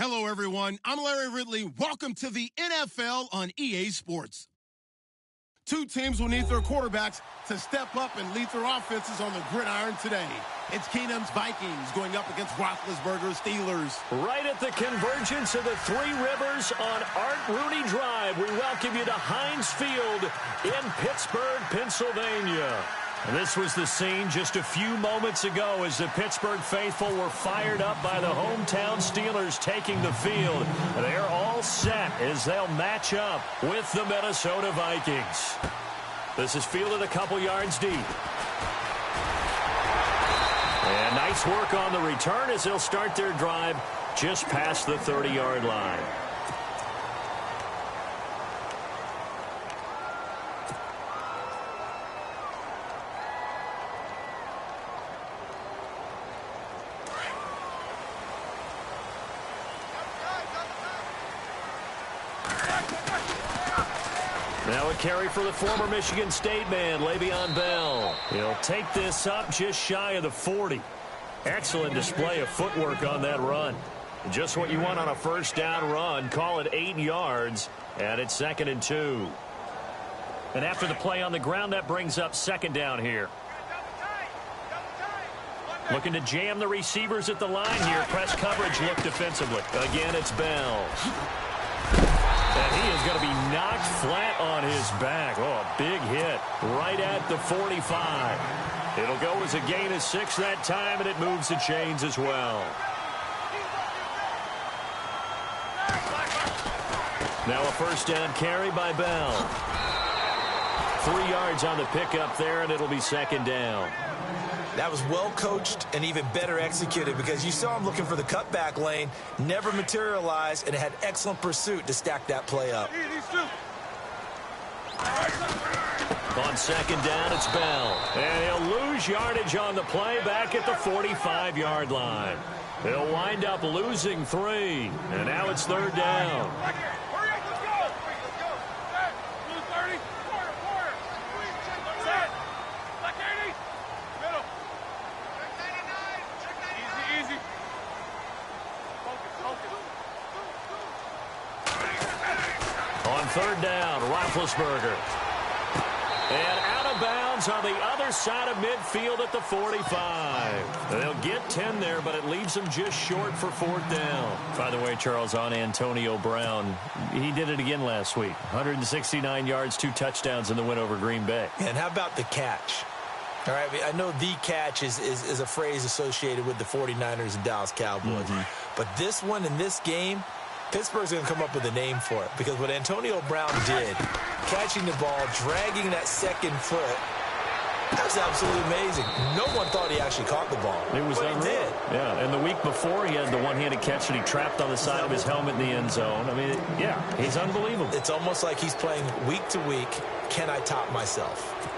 Hello, everyone. I'm Larry Ridley. Welcome to the NFL on EA Sports. Two teams will need their quarterbacks to step up and lead their offenses on the gridiron today. It's Keenum's Vikings going up against Roethlisberger's Steelers. Right at the convergence of the Three Rivers on Art Rooney Drive, we welcome you to Heinz Field in Pittsburgh, Pennsylvania. This was the scene just a few moments ago as the Pittsburgh faithful were fired up by the hometown Steelers taking the field. They're all set as they'll match up with the Minnesota Vikings. This is fielded a couple yards deep. And nice work on the return as they'll start their drive just past the 30-yard line. Now a carry for the former Michigan State man, Le'Veon Bell. He'll take this up just shy of the 40. Excellent display of footwork on that run. Just what you want on a first down run. Call it 8 yards, and it's 2nd and 2. And after the play on the ground, that brings up 2nd down here. Looking to jam the receivers at the line here. Press coverage look defensively. Again, it's Bell. And he is going to be knocked flat on his back. Oh, a big hit right at the 45. It'll go as a gain of 6 that time, and it moves the chains as well. Now a first down carry by Bell. 3 yards on the pickup there, and it'll be 2nd down. That was well coached and even better executed because you saw him looking for the cutback lane, never materialized, and had excellent pursuit to stack that play up. On 2nd down, it's Bell. And he'll lose yardage on the play back at the 45-yard line. He'll wind up losing 3. And now it's 3rd down. On 3rd down, Roethlisberger. And out of bounds on the other side of midfield at the 45. They'll get 10 there, but it leaves them just short for 4th down. By the way, Charles, on Antonio Brown, he did it again last week. 169 yards, 2 touchdowns in the win over Green Bay. And how about the catch? All right, I know the catch is a phrase associated with the 49ers and Dallas Cowboys. But this one in this game, Pittsburgh's going to come up with a name for it because what Antonio Brown did, catching the ball, dragging that second foot, that was absolutely amazing. No one thought he actually caught the ball. It was but he did. Yeah, and the week before he had the one-handed catch that he trapped on the side of his helmet in the end zone. I mean, yeah, he's unbelievable. It's almost like he's playing week to week. Can I top myself?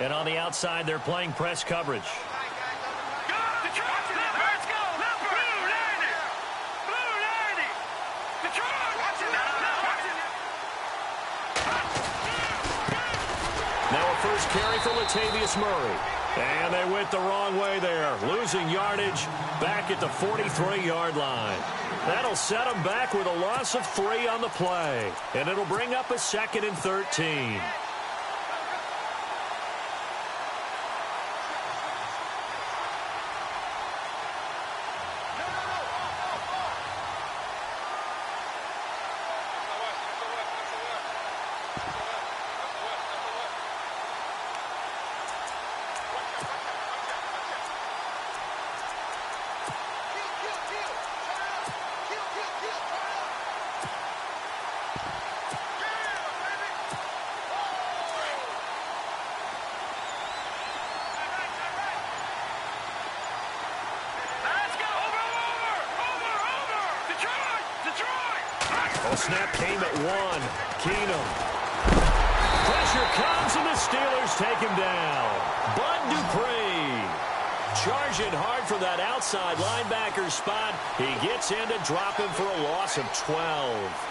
And on the outside, they're playing press coverage. Now a first carry for Latavius Murray. And they went the wrong way there, losing yardage back at the 43-yard line. That'll set them back with a loss of 3 on the play. And it'll bring up a 2nd and 13. Snap came at 1. Keenum. Pressure comes, and the Steelers take him down. Bud Dupree charging hard for that outside linebacker spot. He gets in to drop him for a loss of 12.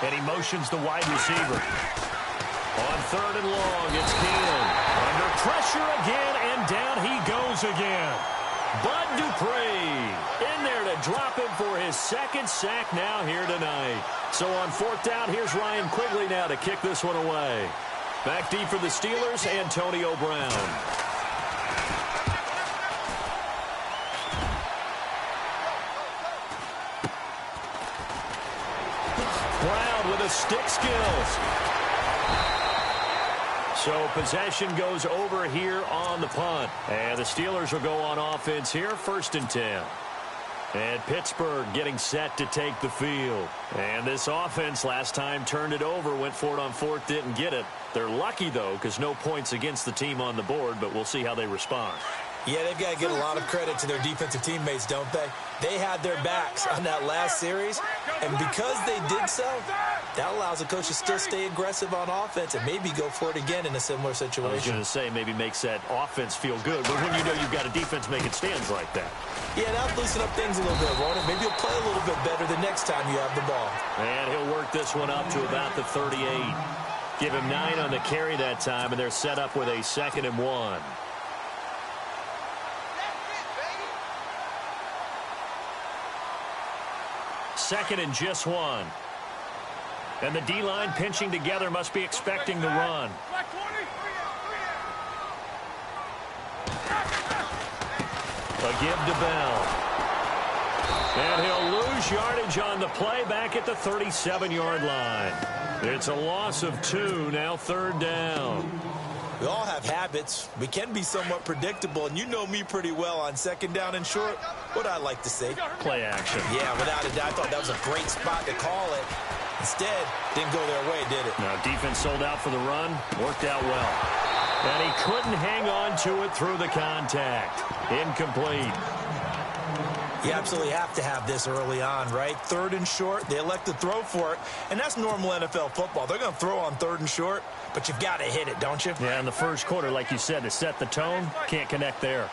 And he motions the wide receiver. On 3rd and long, it's Keenan. Under pressure again, and down he goes again. Bud Dupree in there to drop him for his 2nd sack now here tonight. So on 4th down, here's Ryan Quigley now to kick this one away. Back deep for the Steelers, Antonio Brown. Brown with the stick skills. So possession goes over here on the punt. And the Steelers will go on offense here, 1st and 10. And Pittsburgh getting set to take the field. And this offense last time turned it over, went for it on 4th, didn't get it. They're lucky, though, because no points against the team on the board, but we'll see how they respond. Yeah, they've got to get a lot of credit to their defensive teammates, don't they? They had their backs on that last series, and because they did so, that allows the coach to still stay aggressive on offense and maybe go for it again in a similar situation. I was going to say maybe makes that offense feel good, but when you know you've got a defense making stands like that. Yeah, that'll loosen up things a little bit, won't it? Maybe you'll play a little bit better the next time you have the ball. And he'll work this one up to about the 38. Give him 9 on the carry that time, and they're set up with a 2nd and 1. Second and just 1. And the D-line pinching together must be expecting the run. A give to Bell. And he'll lose yardage on the play back at the 37-yard line. It's a loss of 2, now 3rd down. We all have habits. We can be somewhat predictable, and you know me pretty well on 2nd down and short. What I like to say? Play action. Yeah, without a doubt. I thought that was a great spot to call it. Instead, didn't go their way, did it? Now, defense sold out for the run. Worked out well. And he couldn't hang on to it through the contact. Incomplete. You absolutely have to have this early on, right? 3rd and short, they elect to throw for it, and that's normal NFL football. They're going to throw on 3rd and short, but you've got to hit it, don't you? Yeah, in the first quarter, like you said, to set the tone, can't connect there.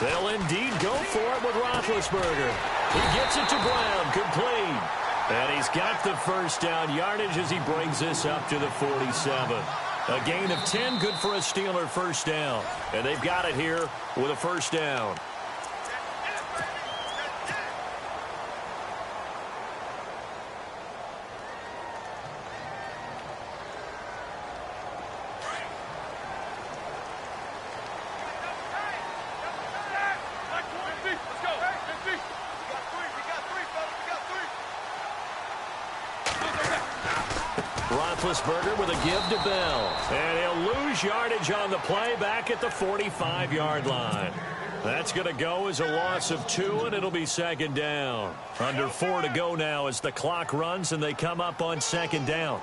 They'll indeed go for it with Roethlisberger. He gets it to Brown, complete. And he's got the 1st down yardage as he brings this up to the 47. A gain of 10, good for a Steeler 1st down. And they've got it here with a 1st down. Roethlisberger with a give to Bell. And he'll lose yardage on the play back at the 45-yard line. That's going to go as a loss of 2, and it'll be 2nd down. Under 4 to go now as the clock runs, and they come up on 2nd down.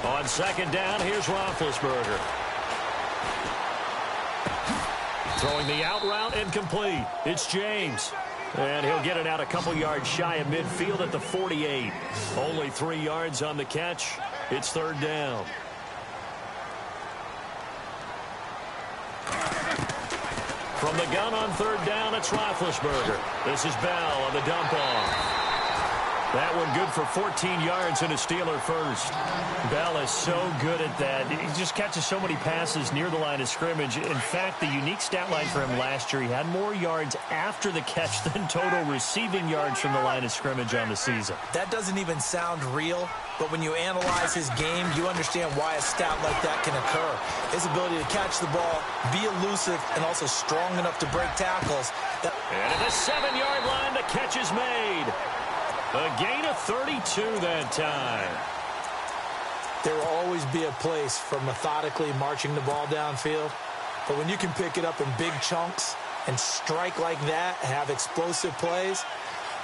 On 2nd down, here's Roethlisberger. Throwing the out route, incomplete. It's James. And he'll get it out a couple yards shy of midfield at the 48. Only 3 yards on the catch. It's 3rd down. From the gun on 3rd down, it's Roethlisberger. This is Bell on the dump off. That one good for 14 yards and a Steeler 1st. Bell is so good at that. He just catches so many passes near the line of scrimmage. In fact, the unique stat line for him last year, he had more yards after the catch than total receiving yards from the line of scrimmage on the season. That doesn't even sound real, but when you analyze his game, you understand why a stat like that can occur. His ability to catch the ball, be elusive, and also strong enough to break tackles. And at the 7-yard line, the catch is made. A gain of 32 that time. There will always be a place for methodically marching the ball downfield. But when you can pick it up in big chunks and strike like that, have explosive plays,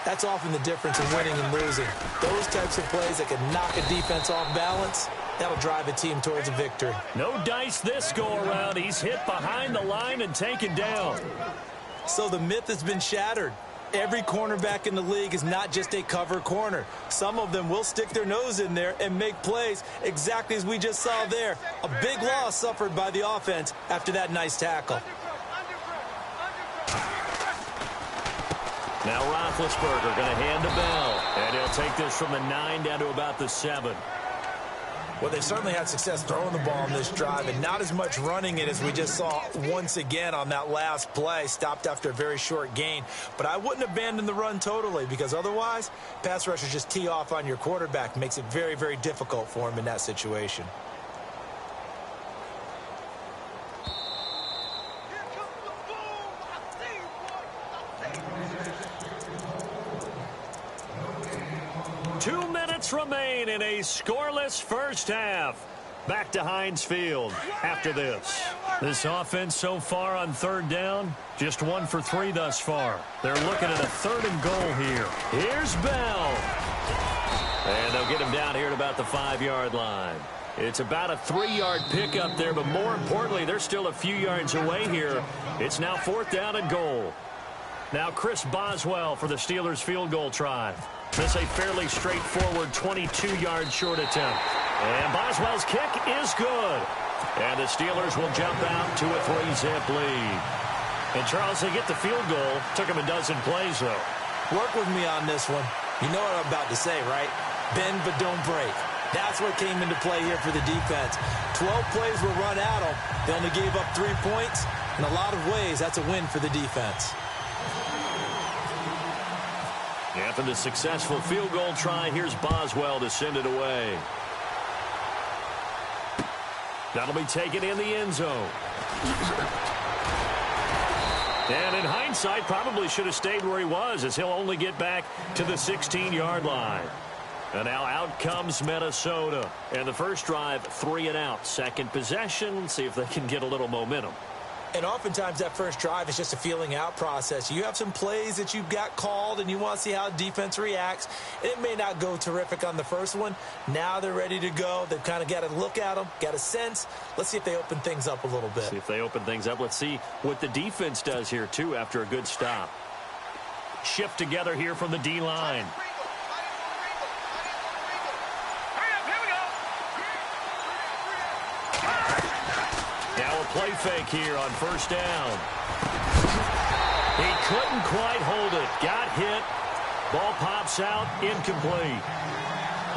that's often the difference in winning and losing. Those types of plays that can knock a defense off balance, that'll drive a team towards a victory. No dice this go-around. He's hit behind the line and taken down. So the myth has been shattered. Every cornerback in the league is not just a cover corner. Some of them will stick their nose in there and make plays exactly as we just saw there. A big loss suffered by the offense after that nice tackle. Now Roethlisberger going to hand to Bell. And he'll take this from the 9 down to about the 7. Well, they certainly had success throwing the ball on this drive and not as much running it as we just saw once again on that last play. Stopped after a very short gain. But I wouldn't abandon the run totally because otherwise, pass rushers just tee off on your quarterback. Makes it very, very difficult for him in that situation. Remain in a scoreless first half. Back to Heinz Field after this. This offense so far on 3rd down, just 1 for 3 thus far. They're looking at a 3rd and goal here. Here's Bell. And they'll get him down here at about the 5-yard line. It's about a 3-yard pickup there, but more importantly, they're still a few yards away here. It's now 4th down and goal. Now Chris Boswell for the Steelers field goal try. This a fairly straightforward 22-yard short attempt. And Boswell's kick is good. And the Steelers will jump out to a 3-zip lead. And Charles, they get the field goal. Took them a dozen plays, though. Work with me on this one. You know what I'm about to say, right? Bend but don't break. That's what came into play here for the defense. 12 plays were run at them. They only gave up 3 points. In a lot of ways, that's a win for the defense. After the successful field goal try, here's Boswell to send it away. That'll be taken in the end zone. And in hindsight, probably should have stayed where he was, as he'll only get back to the 16-yard line. And now out comes Minnesota. And the first drive, 3 and out. Second possession, see if they can get a little momentum. And oftentimes that first drive is just a feeling out process. You have some plays that you've got called and you want to see how defense reacts. And it may not go terrific on the first one. Now they're ready to go. They've kind of got to look at them, got a sense. Let's see if they open things up a little bit. See if they open things up. Let's see what the defense does here, too, after a good stop. Shift together here from the D-line. Play fake here on first down. He couldn't quite hold it. Got hit. Ball pops out. Incomplete.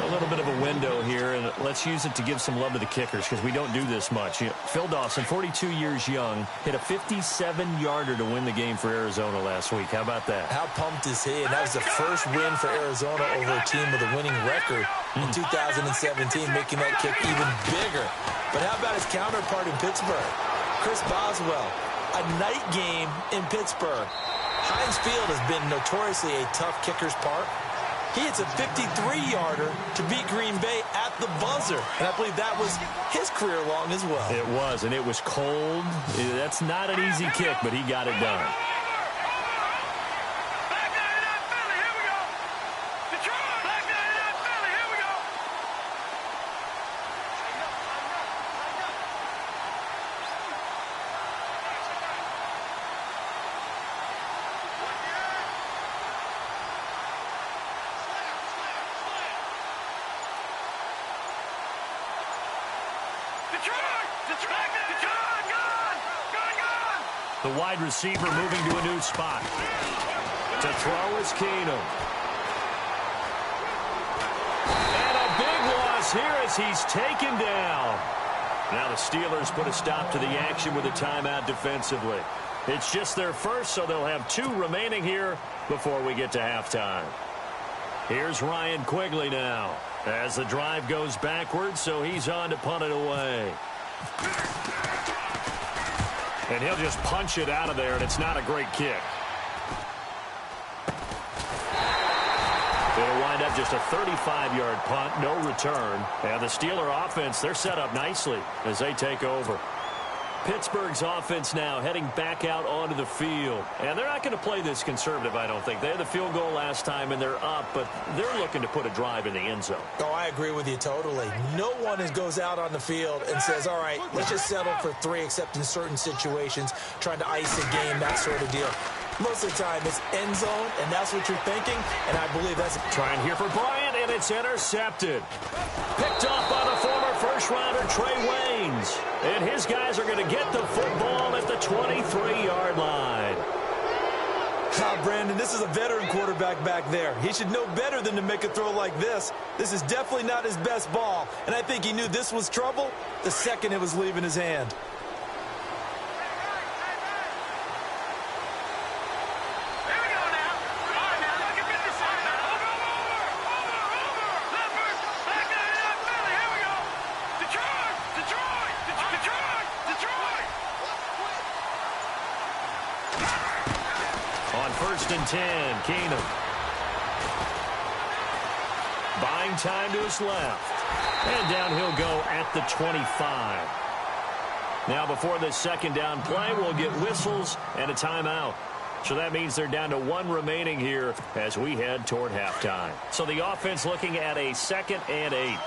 A little bit of a window here, and let's use it to give some love to the kickers because we don't do this much. Phil Dawson, 42 years young, hit a 57-yarder to win the game for Arizona last week. How about that? How pumped is he? And that was the first win for Arizona over a team with a winning record in 2017, making that kick even bigger. But how about his counterpart in Pittsburgh? Chris Boswell, a night game in Pittsburgh. Heinz Field has been notoriously a tough kicker's park. He hits a 53-yarder to beat Green Bay at the buzzer. And I believe that was his career long as well. It was, and it was cold. That's not an easy kick, but he got it done. The wide receiver moving to a new spot. To throw is Keenum. And a big loss here as he's taken down. Now the Steelers put a stop to the action with a timeout defensively. It's just their first, so they'll have 2 remaining here before we get to halftime. Here's Ryan Quigley now as the drive goes backwards, so he's on to punt it away. And he'll just punch it out of there, and it's not a great kick. It'll wind up just a 35-yard punt, no return. And the Steeler offense, they're set up nicely as they take over. Pittsburgh's offense now heading back out onto the field. And they're not going to play this conservative, I don't think. They had the field goal last time, and they're up, but they're looking to put a drive in the end zone. Oh, I agree with you totally. No one goes out on the field and says, all right, let's just settle for 3, except in certain situations, trying to ice a game, that sort of deal. Most of the time, it's end zone, and that's what you're thinking, and I believe that's... Trying here for Bryant, and it's intercepted. Picked off by the former first-rounder Trey Waynes. And his guys are going to get the football at the 23-yard line. Brandon, this is a veteran quarterback back there. He should know better than to make a throw like this. This is definitely not his best ball, and I think he knew this was trouble the second it was leaving his hand. First and 10, Keenum. Buying time to his left. And down he'll go at the 25. Now before this second down play, we'll get whistles and a timeout. So that means they're down to one remaining here as we head toward halftime. So the offense looking at a 2nd and 8.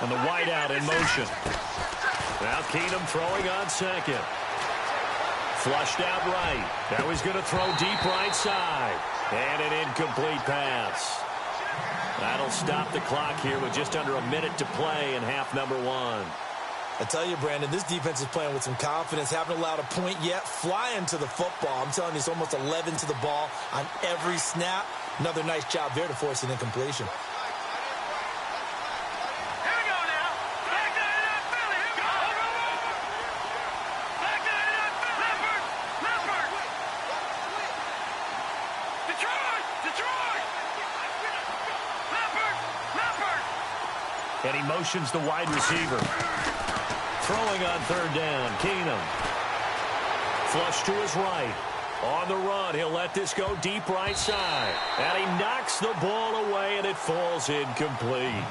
And the wideout in motion. Now Keenum throwing on second. Flushed out right. Now he's going to throw deep right side. And an incomplete pass. That'll stop the clock here with just under a minute to play in half number 1. I tell you, Brandon, this defense is playing with some confidence. Haven't allowed a point yet. Flying to the football. I'm telling you, it's almost 11 to the ball on every snap. Another nice job there to force an incompletion. And he motions the wide receiver. Throwing on third down, Keenum. Flush to his right. On the run, he'll let this go deep right side. And he knocks the ball away, and it falls incomplete.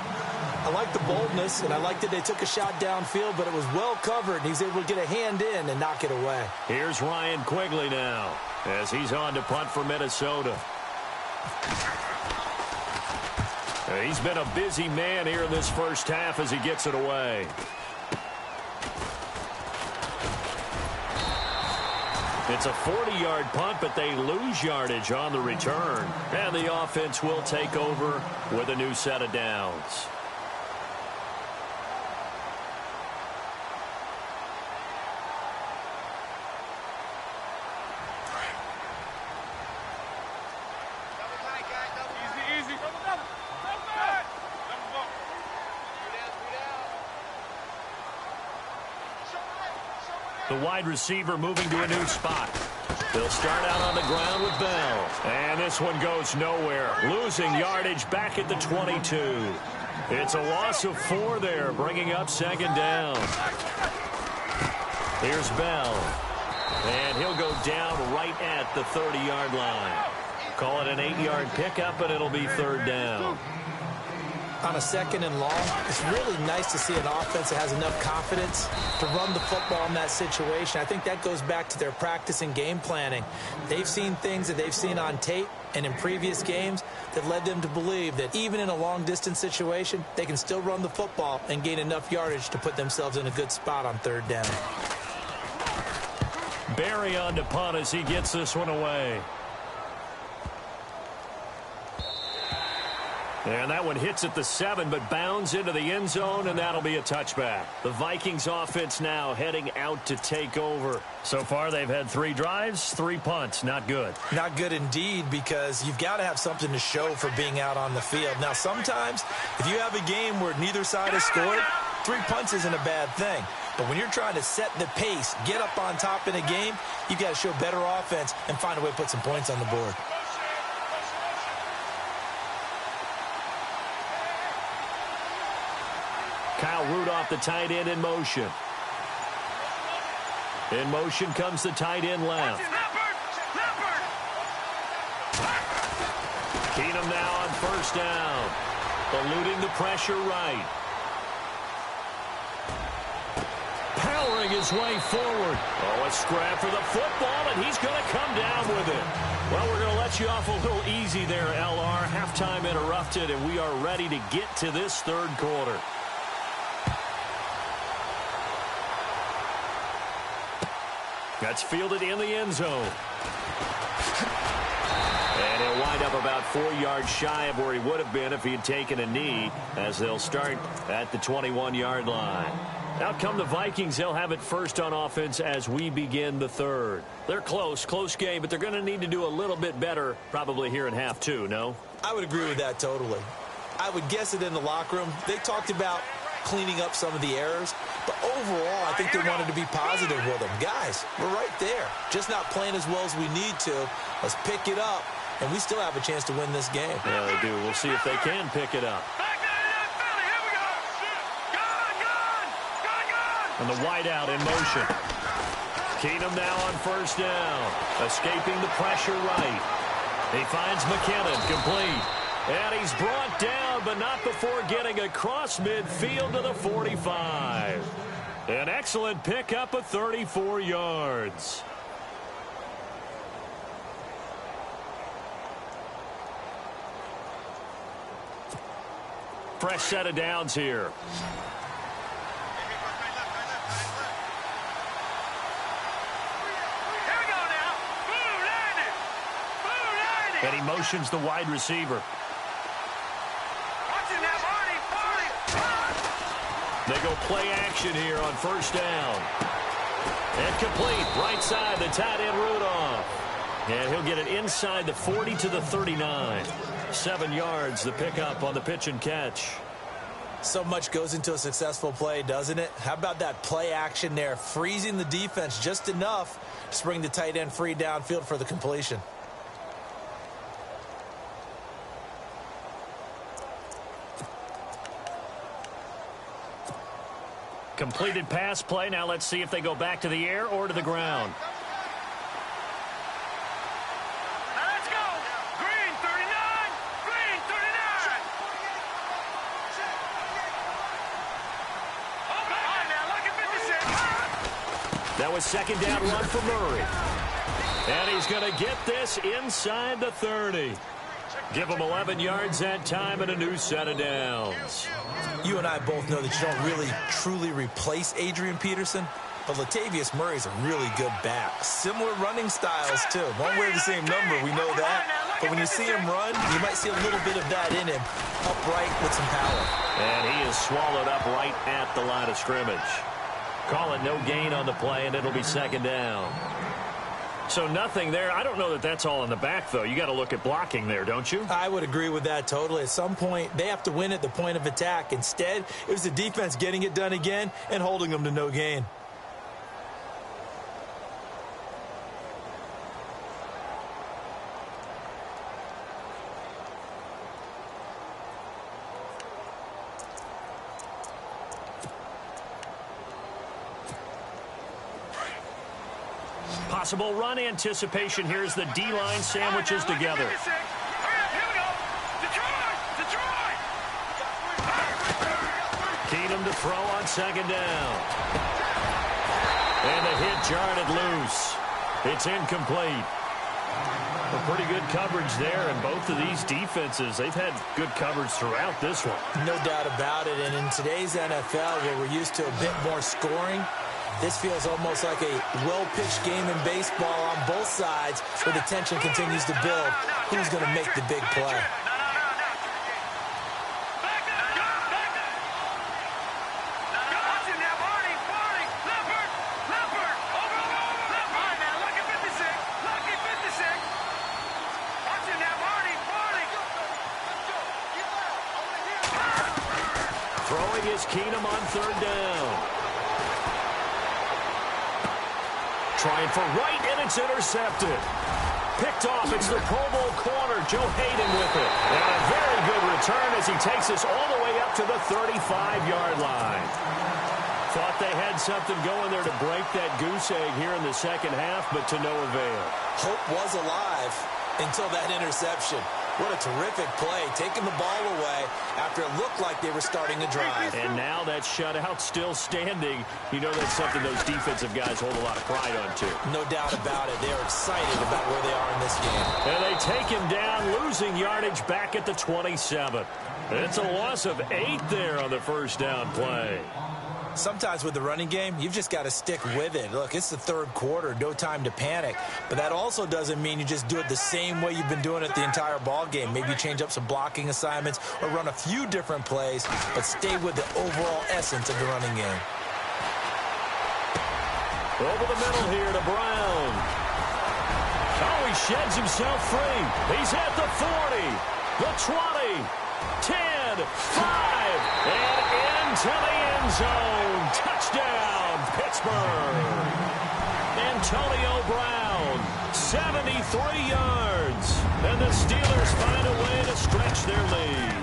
I like the boldness, and I like that they took a shot downfield, but it was well covered, and he's able to get a hand in and knock it away. Here's Ryan Quigley now as he's on to punt for Minnesota. He's been a busy man here in this first half as he gets it away. It's a 40-yard punt, but they lose yardage on the return. And the offense will take over with a new set of downs. The wide receiver moving to a new spot. They'll start out on the ground with Bell. And this one goes nowhere. Losing yardage back at the 22. It's a loss of 4 there, bringing up second down. Here's Bell. And he'll go down right at the 30-yard line. Call it an 8-yard pickup, and it'll be third down. On a second and long, it's really nice to see an offense that has enough confidence to run the football in that situation. I think that goes back to their practice and game planning. They've seen things that they've seen on tape and in previous games that led them to believe that even in a long-distance situation, they can still run the football and gain enough yardage to put themselves in a good spot on third down. Barry on to punt as he gets this one away. And that one hits at the 7, but bounds into the end zone, and that'll be a touchback. The Vikings offense now heading out to take over. So far, they've had 3 drives, 3 punts. Not good. Not good indeed, because you've got to have something to show for being out on the field. Now, sometimes, if you have a game where neither side has scored, 3 punts isn't a bad thing. But when you're trying to set the pace, get up on top in a game, you've got to show better offense and find a way to put some points on the board. Kyle Rudolph, the tight end, in motion. In motion comes the tight end left. Keenum now on first down. Eluding the pressure right. Powering his way forward. Oh, a scrap for the football, and he's going to come down with it. Well, we're going to let you off a little easy there, LR. Halftime interrupted, and we are ready to get to this third quarter. That's fielded in the end zone. And he'll wind up about 4 yards shy of where he would have been if he had taken a knee, as they'll start at the 21-yard line. Out come the Vikings. They'll have it first on offense as we begin the third. They're close game, but they're going to need to do a little bit better probably here in half two, no? I would agree with that totally. I would guess it in the locker room. They talked about cleaning up some of the errors, but overall, I think they wanted to be positive with them. Guys, we're right there. Just not playing as well as we need to. Let's pick it up, and we still have a chance to win this game. Yeah, they do. We'll see if they can pick it up. And the wideout in motion. Keenum now on first down. Escaping the pressure right. He finds McKinnon complete. And he's brought down, but not before getting across midfield to the 45. An excellent pickup of 34 yards. Fresh set of downs here. And he motions the wide receiver. They go play action here on first down. And complete. Right side, the tight end Rudolph. And he'll get it inside the 40 to the 39. 7 yards, the pickup on the pitch and catch. So much goes into a successful play, doesn't it? How about that play action there? Freezing the defense just enough to bring the tight end free downfield for the completion. Completed pass play. Now let's see if they go back to the air or to the ground. Let's go. Green 39. Green 39. Okay, now look at 56. That was second down run for Murray. And he's going to get this inside the 30. Give him 11 yards that time and a new set of downs. You and I both know that you don't really truly replace Adrian Peterson, but Latavius Murray's a really good back. Similar running styles, too. Won't wear the same number, we know that. But when you see him run, you might see a little bit of that in him, upright with some power. And he is swallowed up right at the line of scrimmage. Call it no gain on the play, and it'll be second down. So nothing there. I don't know that that's all in the back, though. You got to look at blocking there, don't you? I would agree with that totally. At some point, they have to win at the point of attack. Instead, it was the defense getting it done again and holding them to no gain. Possible run anticipation. Here's the D-line sandwiches together. Keenum to throw on second down. And the hit jarred it loose. It's incomplete. Pretty good coverage there, and both of these defenses, they've had good coverage throughout this one. No doubt about it, and in today's NFL, where we're used to a bit more scoring, this feels almost like a well-pitched game in baseball on both sides where the tension continues to build. Who's going to make the big play? Throwing is Keenum on third down. Trying for right, and it's intercepted. Picked off. It's the Pro Bowl corner, Joe Hayden, with it. And a very good return as he takes us all the way up to the 35-yard line. Thought they had something going there to break that goose egg here in the second half, but to no avail. Hope was alive until that interception. What a terrific play, taking the ball away after it looked like they were starting to drive. And now that shutout still standing. You know that's something those defensive guys hold a lot of pride on, too. No doubt about it. They're excited about where they are in this game. And they take him down, losing yardage back at the 27. It's a loss of 8 there on the first down play. Sometimes with the running game, you've just got to stick with it. Look, it's the third quarter, no time to panic. But that also doesn't mean you just do it the same way you've been doing it the entire ball game. Maybe change up some blocking assignments or run a few different plays, but stay with the overall essence of the running game. Over the middle here to Brown. Oh, he sheds himself free. He's at the 40, the 20, 10, 5, and into the end zone. Touchdown, Pittsburgh. Antonio Brown, 73 yards. And the Steelers find a way to stretch their lead.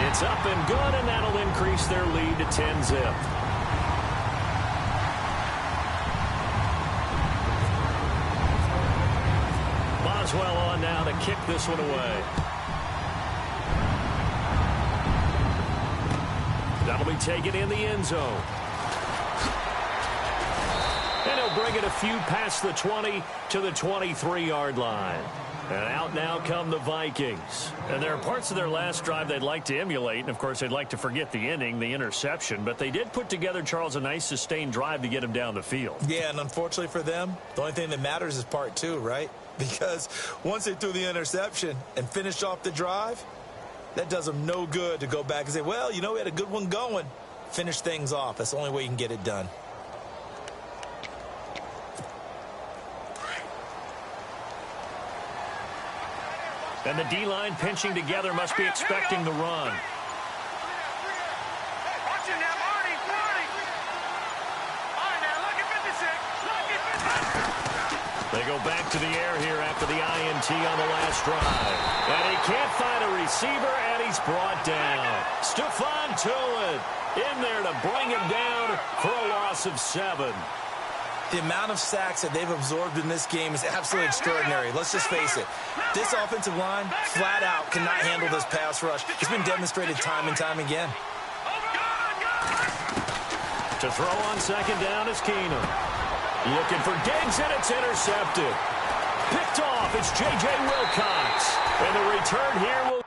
It's up and good, and that'll increase their lead to 10-zip. Boswell on now to kick this one away. That'll be taken in the end zone. And he'll bring it a few past the 20 to the 23-yard line. And out now come the Vikings. And there are parts of their last drive they'd like to emulate. And, of course, they'd like to forget the inning, the interception. But they did put together, Charles, a nice sustained drive to get him down the field. Yeah, and unfortunately for them, the only thing that matters is part 2, right? Because once they threw the interception and finished off the drive, that does them no good to go back and say, well, you know, we had a good one going. Finish things off. That's the only way you can get it done. And the D-line pinching together must be expecting the run. Watch it now, Marty. All right, now, look at 56. They go back to the air here after the INT on the last drive. And he can't find a receiver, and he's brought down. Stephon Tuitt in there to bring him down for a loss of 7. The amount of sacks that they've absorbed in this game is absolutely extraordinary. Let's just face it. This offensive line, flat out, cannot handle this pass rush. It's been demonstrated time and time again. To throw on second down is Keenum. Looking for Diggs, and it's intercepted. Picked off, it's J.J. Wilcox. And the return here will